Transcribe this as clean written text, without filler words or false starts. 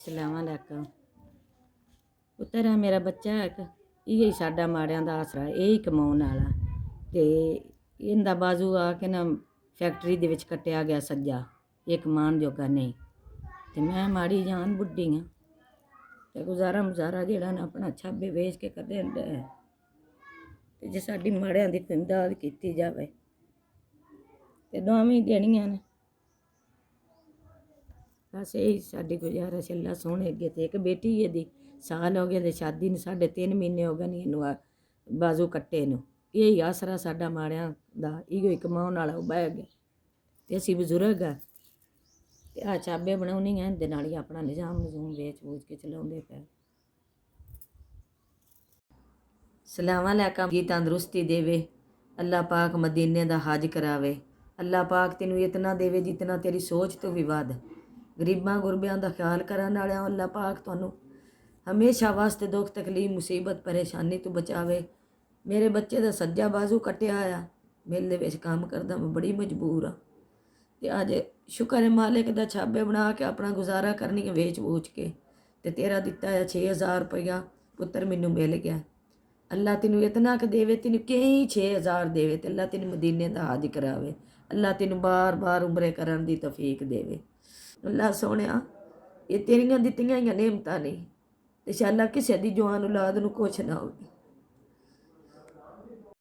ਸਲਾਮੁਅਲੈਕੁਮ। ਪੁੱਤਰ ਆ ਮੇਰਾ ਬੱਚਾ ਇੱਕ ਇਹ ਹੀ ਸਾਡਾ ਮਾੜਿਆਂ ਦਾ ਆਸਰਾ, ਇਹ ਹੀ ਕਮਾਉਣ ਵਾਲਾ। ਤੇ ਇਹਦਾ ਬਾਜ਼ੂ ਆ ਕੇ ਨਾ ਫੈਕਟਰੀ ਦੇ ਵਿੱਚ ਕੱਟਿਆ ਗਿਆ ਸੱਜਾ, ਇਹ ਕਮਾਉਣ ਜੋਗਾ ਨਹੀਂ। ਤੇ ਮੈਂ ਮਾੜੀ ਜਾਨ ਬੁੱਢੀ ਹਾਂ ਤੇ ਗੁਜ਼ਾਰਾ ਜਿਹੜਾ ਨਾ ਆਪਣਾ ਛਾਬੇ ਵੇਚ ਕੇ ਕਰਦੇ ਹੁੰਦਾ ਹੈ। ਤੇ ਜੇ ਸਾਡੀ ਮਾੜਿਆਂ ਦੀ ਇਮਦਾਦ ਕੀਤੀ ਜਾਵੇ ਤੇ ਦੁਆਵਾਂ ਦੇਣੀਆਂ ਨੇ। ਬਸ ਇਹੀ ਸਾਡੀ ਗੁਜ਼ਾਰਿਸ਼। ਅੱਲਾ ਸੋਹਣੇ ਅੱਗੇ। ਤੇ ਇੱਕ ਬੇਟੀ ਇਹਦੀ ਸਾਲ ਹੋ ਗਿਆ ਤੇ ਸ਼ਾਦੀ ਨੂੰ 3.5 ਮਹੀਨੇ ਹੋ ਗਏ ਨੇ ਇਹਨੂੰ ਬਾਜ਼ੂ ਕੱਟੇ ਨੂੰ। ਇਹੀ ਆਸਰਾ ਸਾਡਾ ਮਾੜਿਆਂ ਦਾ, ਇਹੋ ਹੀ ਕਮਾਉਣ ਵਾਲਾ ਉਹ ਬਹਿ ਗਿਆ। ਤੇ ਅਸੀਂ ਬਜ਼ੁਰਗ ਆ ਤੇ ਆਹ ਚਾਬੇ ਬਣਾਉਣੀਆਂ, ਇਹਦੇ ਨਾਲ ਹੀ ਆਪਣਾ ਨਿਜ਼ਾਮ ਵੇਚ ਵੂਚ ਕੇ ਚਲਾਉਂਦੇ ਪਏ। ਸਲਾਮੁਅਲੈਕੁਮ। ਜੀ ਤੰਦਰੁਸਤੀ ਦੇਵੇ ਅੱਲਾ ਪਾਕ, ਮਦੀਨੇ ਦਾ ਹਜ ਕਰਾਵੇ ਅੱਲਾ ਪਾਕ, ਤੈਨੂੰ ਇਤਨਾ ਦੇਵੇ ਜਿਤਨਾ ਤੇਰੀ ਸੋਚ ਤੋਂ ਵੀ ਵੱਧ। ਗਰੀਬਾਂ ਗੁਰਬਿਆਂ ਦਾ ਖਿਆਲ ਕਰਨ ਵਾਲਿਆਂ ਅੱਲਾ ਪਾਕ ਤੁਹਾਨੂੰ ਹਮੇਸ਼ਾ ਵਾਸਤੇ ਦੁੱਖ ਤਕਲੀਫ ਮੁਸੀਬਤ ਪਰੇਸ਼ਾਨੀ ਤੋਂ ਬਚਾਵੇ। ਮੇਰੇ ਬੱਚੇ ਦਾ ਸੱਜਾ ਬਾਜ਼ੂ ਕੱਟਿਆ ਆ, ਮਿਲ ਦੇ ਵਿੱਚ ਕੰਮ ਕਰਦਾ, ਮੈਂ ਬੜੀ ਮਜਬੂਰ ਹਾਂ। ਤੇ ਅੱਜ ਸ਼ੁਕਰ ਹੈ ਮਾਲਿਕ ਦਾ, ਛਾਬੇ ਬਣਾ ਕੇ ਆਪਣਾ ਗੁਜ਼ਾਰਾ ਕਰਨੀ ਹੈ ਵੇਚ ਵੂਚ ਕੇ। ਤੇ ਤੇਰਾ ਦਿੱਤਾ ਹੈ 6000 ਰੁਪਇਆ ਪੁੱਤਰ ਮੈਨੂੰ ਮਿਲ ਗਿਆ। ਅੱਲਾ ਤੈਨੂੰ ਇਤਨਾ ਕੁ ਦੇਵੇ, ਤੈਨੂੰ ਕਈ 6000 ਦੇਵੇ ਤੇ ਅੱਲਾ ਤੈਨੂੰ ਮਦੀਨੇ ਦਾ ਹਜ ਕਰਾਵੇ। ਅੱਲਾ ਤੈਨੂੰ ਬਾਰ ਉਮਰੇ ਕਰਨ ਦੀ ਤੌਫੀਕ ਦੇਵੇ। ਅੱਲਾ ਸੋਹਣਿਆ, ਇਹ ਤੇਰੀਆਂ ਦਿੱਤੀਆਂ ਹੀ ਨੇਮਤਾਂ ਨਹੀਂ ਤੇ ਇੰਸ਼ਾਅੱਲਾ ਕਿਸੇ ਦੀ ਜਵਾਨ ਔਲਾਦ ਨੂੰ ਕੁਛ ਨਾ ਹੋਵੇ।